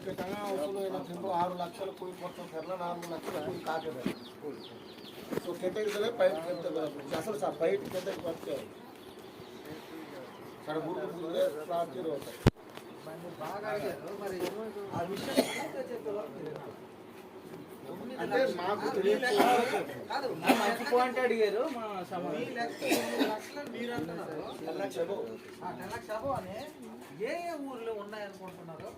ಗೊತ್ತಿಟ್ಟಂಗ ಅವಸಲು ಏನೋ ತಿಂಗಳು 6 ಲಕ್ಷ कोई ಕೊಟ್ಟು ಕರ್ಲ 4 ಲಕ್ಷ कोई ಕಾಗದ ಸೊ ಕೆಟಗಿದಲೆ ಪೈಟ್ ಕೆಟ್ಟದ ಅಸಲು ಸಾ ಪೈಟ್ ಕೆಟ್ಟದ ಬರ್ತೆ ಸರ ಗುರುಗುರುಗೆ ರಾತ್ರಿ ಹೋಗ್ತಾರೆ బాగా అడిగారు మరి ఆ విషయం అంటే మాకు కాదు మంచి పాయింట్ అడిగారు మా సమాధానం లక్షలు మీరు అంటున్నారు 10 లక్షలు అని ఏ ఏ ఊర్లో ఉన్నాయనుకుంటున్నారు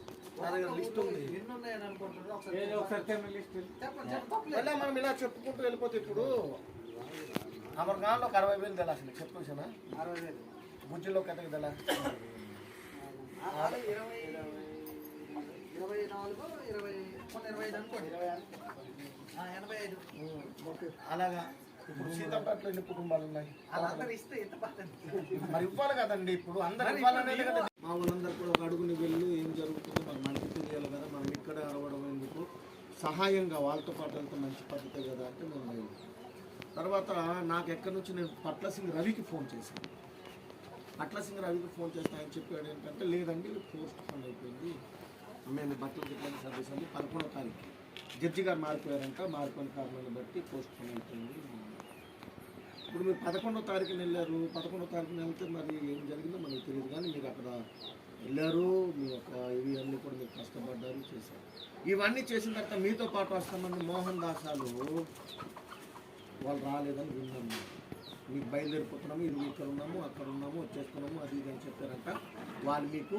లిస్ట్ ఉంది ఎన్ని ఉన్నాయని అనుకుంటున్నారు ఒకసారి లిస్ట్ చెప్పండి మనం ఇలా చెప్పుకుంటూ వెళ్ళిపోతే ఇప్పుడు అమర్గాన్లో 60,000 తెల అసలు చెప్పుకోసానా 60,000 గుజ్జిలో కథకి తెల 25 అలాగా ఇప్పుడు సీతంపేటలో ఎన్ని కుటుంబాలు ఉన్నాయి మరి ఇవ్వాలి కదండి ఇప్పుడు అందరు ఇవ్వాలనేది కదా మా వాళ్ళందరూ కూడా ఒక అడుగుని వెళ్ళి ఏం జరుగుతుందో మరి మనకి తెలియాలి కదా మనం ఇక్కడే అరవడం ఎందుకు సహాయంగా వాళ్ళతో పాటు వెళ్తే మంచి పద్ధతే కదా అంటే నేను తర్వాత నాకు ఎక్కడి నుంచి నేను పట్ల సింగ్ రవికి ఫోన్ చేశాను పట్ల సింగ్ రవికి ఫోన్ చేస్తే ఆయన చెప్పాడు ఏంటంటే లేదండి పోస్ట్ పోన్ అయిపోయింది మేము బట్టలు గిట్లని సర్వీస్ అండి 11వ తారీఖు జడ్జి గారు మారిపోయారంట మారిపోయిన కారణాన్ని బట్టి పోస్ట్ పోన్ అయిపోయింది ఇప్పుడు మీరు 11వ తారీఖున వెళ్ళారు 11వ తారీఖున వెళ్తే మరి ఏం జరిగిందో మనకు తెలియదు కానీ మీరు అక్కడ వెళ్ళారు మీ యొక్క ఇవి అన్నీ కూడా మీరు కష్టపడ్డారు చేశారు ఇవన్నీ చేసిన తర్వాత మీతో పాటు వస్తామని మోహన్ దాసాలు వాళ్ళు రాలేదని విన్నాము మీకు బయలుదేరిపోతున్నాము ఇది ఇక్కడ ఉన్నాము అక్కడ ఉన్నాము వచ్చేస్తున్నాము అది ఇది అని చెప్పారంట వాళ్ళు మీకు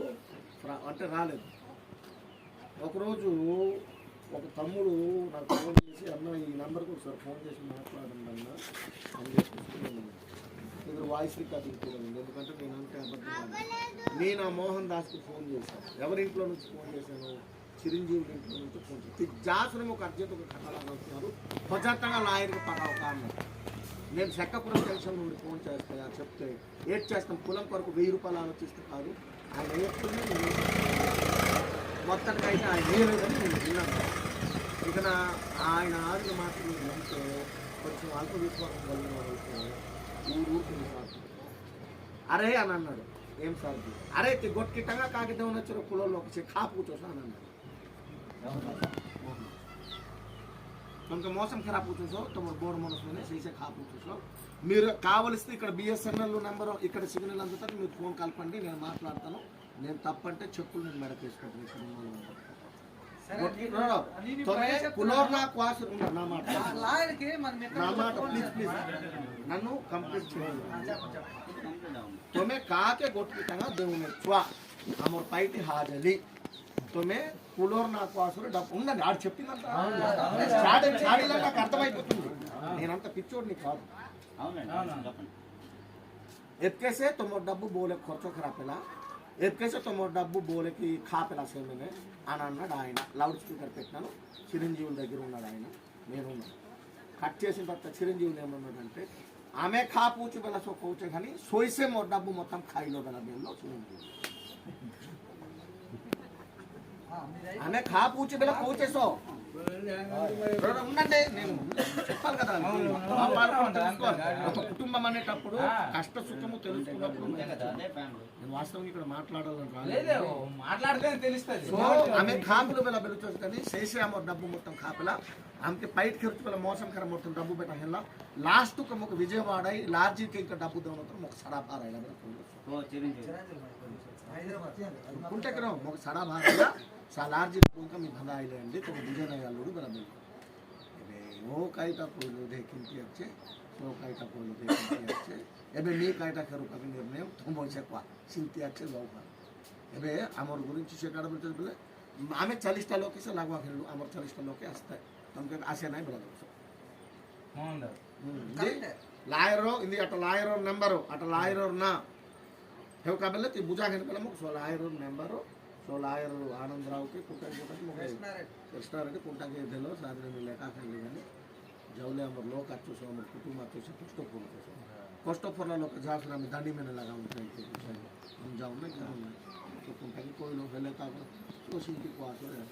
అంటే రాలేదు ఒకరోజు ఒక తమ్ముడు నాకు ఫోన్ చేసి అన్న ఈ నెంబర్కి ఒకసారి ఫోన్ చేసి మాట్లాడండి అన్న అని చెప్పి ఇక్కడ వాయిస్ రికార్డింగ్ కూడా ఉంది ఎందుకంటే నేను అంటే అబద్ధం నేను ఆ మోహన్ దాస్కి ఫోన్ చేశాను ఎవరింట్లో నుంచి ఫోన్ చేశాను చిరంజీవి ఇంట్లో నుంచి ఫోన్ చేసి జాసుని ఒక అర్జెంట్ ఒక కథలాగా వస్తున్నారు స్వచ్ఛంగా లాయర్కి పడావు కారణం నేను చెక్కపురం జంక్షన్ నుండి ఫోన్ చేస్తా చెప్తే ఏడ్ చేస్తాం కులం కొరకు 1000 రూపాయలు ఆలోచిస్తే కాదు ఆయన వేసుకుని మొత్తానికి అయితే ఆయన వేయలేదని నేను విన్నాను ఇక ఆయన ఆడిన మాటలు నేను అంటే కొంచెం అల్ప విశ్వాసం కలిగిన వాళ్ళైతే ఊరికి సార్ అరే అని అన్నాడు ఏం సార్ అరే గొట్టిట్టంగా కాగితం వచ్చిన కులంలో ఒక ఖా కూర్చోసా అని అన్నాడు तुमको मौसम खराब पूछो सो तुम बोर्ड मनोसने सही खा पूछो सो మీరు కావలిస్తే ఇక్కడ బిఎస్ఎన్ఎల్ నెంబర్ ఇక్కడ సిగ్నల్ అందుతా మీరు ఫోన్ కలపండి నేను మాట్లాడతాను నేను తప్పంటే చెప్పులు నేను మెడకేసుకుంటాను నన్ను కంప్లీట్ చేయాలి తొమే కాకే గొట్టుకుంటా దేవుని అమర్ పైటి హాజలి తొమే కులోర్ నా క్వాసులు డబ్బు ఉందండి ఆడు చెప్పిందంట నాకు అర్థమైపోతుంది నేనంత పిచ్చోడిని కాదు ఎక్కేసే తొమ్మిది డబ్బు బోలే ఖర్చు ఖరాపేలా ఎక్కేసే తొమ్మిది డబ్బు బోలేకి ఖాపేలా సేమే అని అన్నాడు ఆయన లౌడ్ స్పీకర్ పెట్టినాను చిరంజీవుల దగ్గర ఉన్నాడు ఆయన నేనున్నాను కట్ చేసిన తర్వాత చిరంజీవులు ఏమన్నాడంటే ఆమె ఖా పూచి బెల సో కోచే కానీ సోయిసే మో డబ్బు మొత్తం ఖాయిలో బెల బెల్లో చిరంజీవి ఆమె ఖా పూచి బెల కోచేసో ఉండండి నేను చెప్పాలి కదా ఒక కుటుంబం అనేటప్పుడు కష్ట సుఖము తెలుసుకున్నప్పుడు నేను వాస్తవంగా ఇక్కడ మాట్లాడాలని మాట్లాడితే తెలుస్తుంది ఆమె ఖాపులు బెల బెలుతుంది కానీ శేషే ఆమె డబ్బు మొత్తం ఖాపుల ఆమెకి పైట్ ఖర్చు బెల మోసం కర మొత్తం డబ్బు పెట్ట లాస్ట్ ఒక విజయవాడ లార్జీకి ఇంకా డబ్బు దొంగతం ఒక సడా భారాయిల కుంటే ఒక సడా భారాయిల लार्जी का मी भला आइले तो बुझे नहीं आलू बराबर वो कायटा पोलो देखिंती अच्छे तो कायटा पोलो देखिंती अच्छे एबे मी कायटा करू का निर्णय तुम बोलसे क्वा चिंती अच्छे जाऊ का एबे आमर गुరించి शेकाड बोलते बोले आमे 40 टा लोके से लागवा खेलू आमर 40 टा लोके आस्ते तुमके आसे नहीं बराबर लायरो इंदी अट लायरो नंबर अट लायरो ना हेव का बोले ती बुझा घेन पहले मो लायरो नंबर సో లాయర్ ఆనందరావుకి కృష్ణారెడ్డి కుంటకి ఎద్దలో సాధన లేఖా ఖాళీ కానీ जवले अमर लोग अच्छे से अमर कुटुंब अच्छे से कोस्टोफोर लोग जाकर हमें दांडी में लगा उनके हम जाओ ना क्या होना तो कुंटा की कोई लोग फैले का तो सीधी को आते हैं